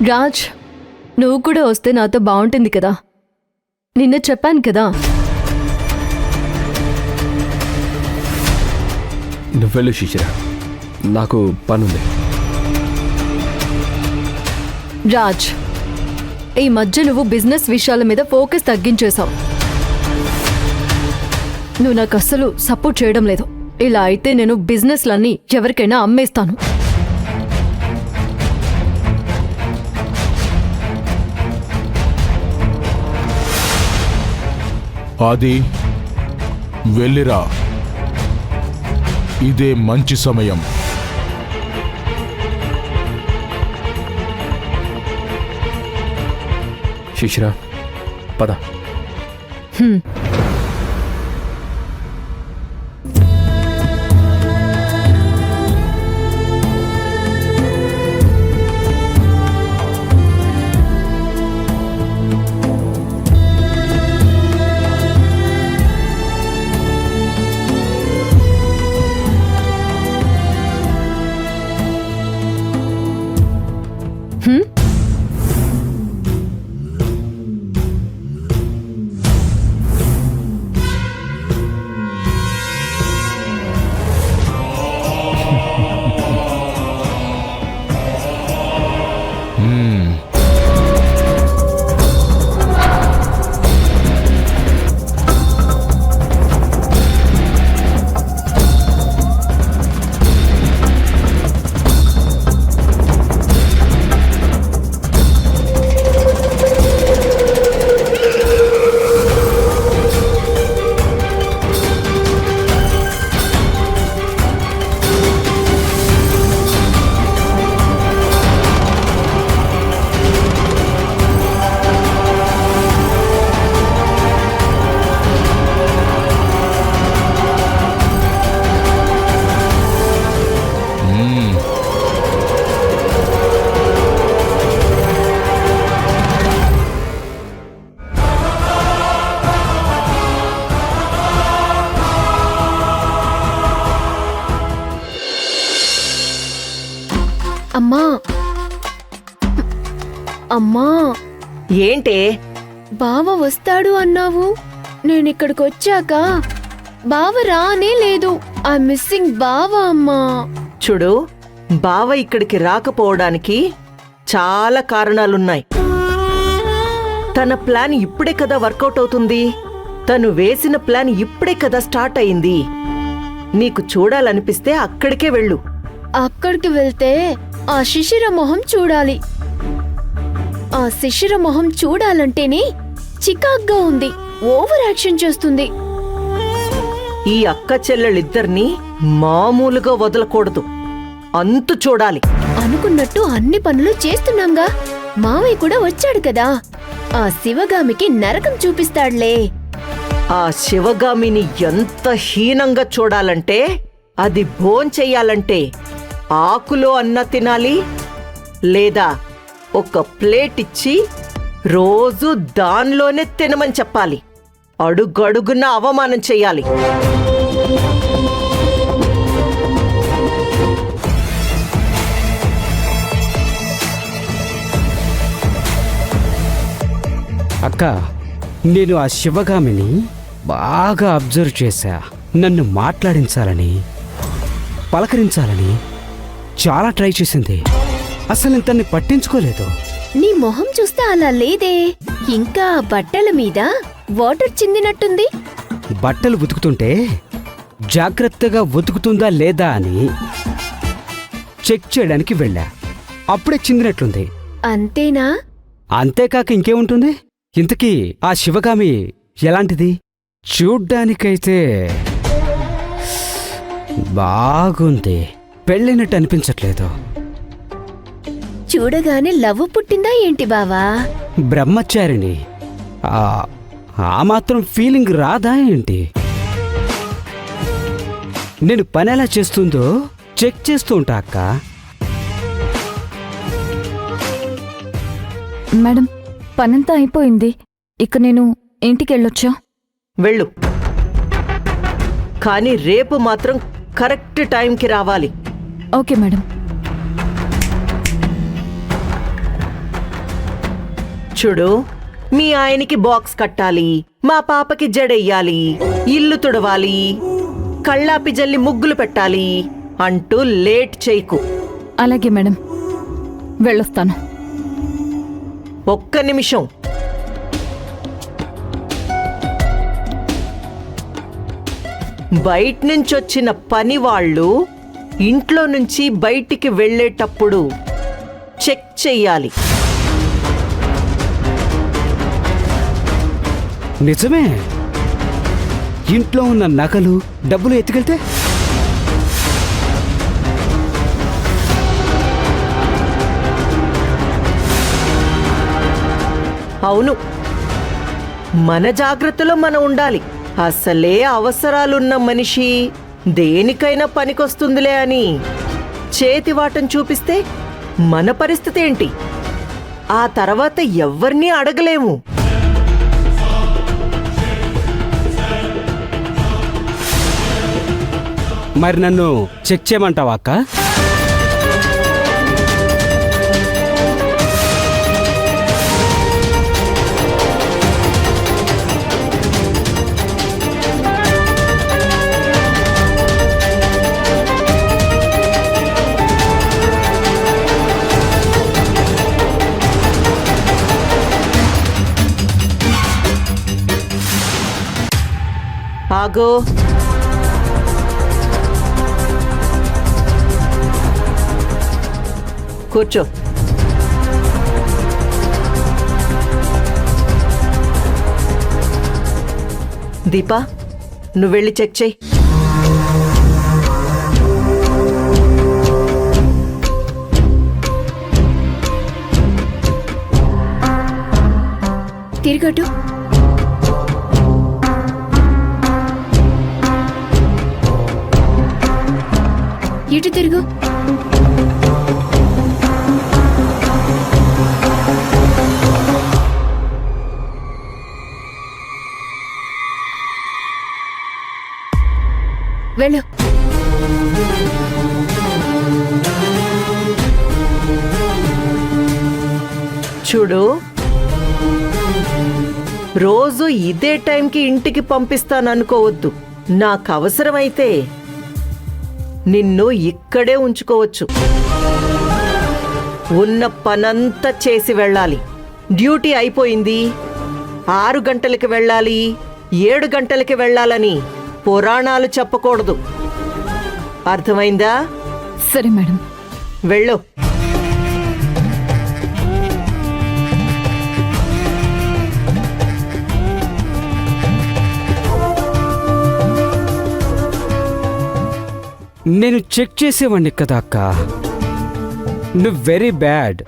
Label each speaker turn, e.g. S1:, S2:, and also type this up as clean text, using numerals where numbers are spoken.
S1: రాజ్, నువ్వు కూడా వస్తే నాతో బాగుంటుంది కదా. నిన్న చెప్పాను కదా.
S2: నువ్వెళ్ళు శిశిర, నాకు పనుంది.
S1: రాజ్, ఈ మధ్య నువ్వు బిజినెస్ విషయాల మీద ఫోకస్ తగ్గించేశావు. నువ్వు నాకు అస్సలు సపోర్ట్ చేయడం లేదు. ఇలా అయితే నేను బిజినెస్లన్నీ ఎవరికైనా అమ్మేస్తాను.
S3: ఆది, వెళ్ళిరా, ఇదే మంచి సమయం.
S2: శిశిర, పద.
S1: అమ్మా, అమ్మా,
S4: ఏంటే?
S1: బావ వస్తాడు అన్నావు. నేనిక్కడికి వచ్చాక బావ రానే లేదు. ఐ మిస్సింగ్ బావ. అమ్మా
S4: చూడు, బావ ఇక్కడికి రాకపోవడానికి చాలా కారణాలున్నాయి. తన ప్లాన్ ఇప్పుడే కదా వర్కౌట్ అవుతుంది. తను వేసిన ప్లాన్ ఇప్పుడే కదా స్టార్ట్ అయింది. నీకు చూడాలనిపిస్తే అక్కడికే వెళ్ళు.
S1: అక్కడికి వెళ్తే ఆ శిశిర మొహం చూడాలి. ఆ శిశిర మొహం చూడాలంటేనే చికాగ్గా ఉంది. ఓవర్ యాక్షన్ చేస్తుంది.
S4: ఈ అక్క చెల్లెళ్ళిద్దరినీ మామూలుగా వదలకూడదు. అంతు చూడాలి.
S1: అనుకున్నట్టు అన్ని పనులు చేస్తున్నాంగా. మావయ్య కూడా వచ్చాడు కదా. ఆ శివగామికి నరకం చూపిస్తాడులే.
S4: ఆ శివగామిని ఎంత హీనంగా చూడాలంటే, అది భోంచెయ్యాలంటే ఆకులో అన్న తినాలి, లేదా ఒక ప్లేట్ ఇచ్చి రోజు దానిలోనే తినమని చెప్పాలి. అడుగడుగున అవమానం చెయ్యాలి.
S5: అక్క, నేను ఆ శివగామిని బాగా అబ్జర్వ్ చేశా. నన్ను మాట్లాడించాలని, పలకరించాలని చాలా ట్రై చేసింది. అసలు తన్ని పట్టించుకోలేదు.
S1: నీ మొహం చూస్తే అలా లేదే. ఇంకా బట్టల మీద వాటర్ చిందినట్టుంది.
S5: బట్టలు ఉతుకుతుంటే జాగ్రత్తగా ఉతుకుతుందా లేదా అని చెక్ చేయడానికి వెళ్ళా. అప్పుడే చిందినట్లుంది.
S1: అంతేనా?
S5: అంతేకాక ఇంకేముంటుంది? ఇంతకీ ఆ శివగామి ఎలాంటిది? చూడ్డానికైతే బాగుంది. పెళ్ళైనట్టు అనిపించట్లేదు.
S1: చూడగానే లవ్ పుట్టిందా ఏంటి బావా?
S5: బ్రహ్మచారిని. ఆ మాత్రం ఫీలింగ్ రాదా ఏంటి? నేను పని ఎలా చేస్తుందో చెక్ చేస్తూ ఉంటా అక్క.
S6: మేడం, పనంతా అయిపోయింది. ఇక నేను ఇంటికెళ్ళొచ్చా?
S4: వెళ్ళు. కానీ రేపు మాత్రం కరెక్ట్ టైంకి రావాలి.
S6: Okay madam.
S4: చూడు, మీ ఆయనకి బాక్స్ కట్టాలి, మా పాపకి జడెయ్యాలి, ఇల్లు తుడవాలి, కళ్ళాపి జల్లి ముగ్గులు పెట్టాలి అంటూ లేట్ చేయకు.
S6: అలాగే మేడం, వెళ్ళొస్తాను.
S4: ఒక్క నిమిషం. బయట నుంచొచ్చిన పని వాళ్ళు ఇంట్లో నుంచి బయటికి వెళ్ళేటప్పుడు చెక్ చెయ్యాలి.
S5: నిజమే. ఇంట్లో ఉన్న నగలు డబ్బులు ఎత్తుకెళ్తే
S4: అవును, మన జాగ్రత్తలో మనం ఉండాలి. అసలే అవసరాలున్న మనిషి దేనికైనా పనికొస్తుందిలే అని చేతివాటం చూపిస్తే మన పరిస్థితి ఏంటి? ఆ తర్వాత ఎవ్వరినీ అడగలేము.
S5: మరి నన్ను చెక్ చేయమంటావా అక్క?
S4: ఆగో, కూర్చో. దీపా, నువ్వెళ్ళి చెక్ చెయ్యి.
S1: తిరగటు. ఇటు తిరుగు. వెళ్ళు.
S4: చూడు, రోజు ఇదే టైంకి ఇంటికి పంపిస్తాననుకోవద్దు. నాకు అవసరమైతే నిన్ను ఇక్కడే ఉంచుకోవచ్చు. ఉన్న పనంతా చేసి వెళ్ళాలి. డ్యూటీ అయిపోయింది, 6 గంటలకి వెళ్ళాలి, 7 గంటలకి వెళ్ళాలని పురాణాలు చెప్పకూడదు. అర్థమైందా?
S6: సరే మేడం.
S4: వెళ్ళు.
S5: నేను చెక్ చేసేవాడిని కదా అక్క. నువ్వు వెరీ బ్యాడ్.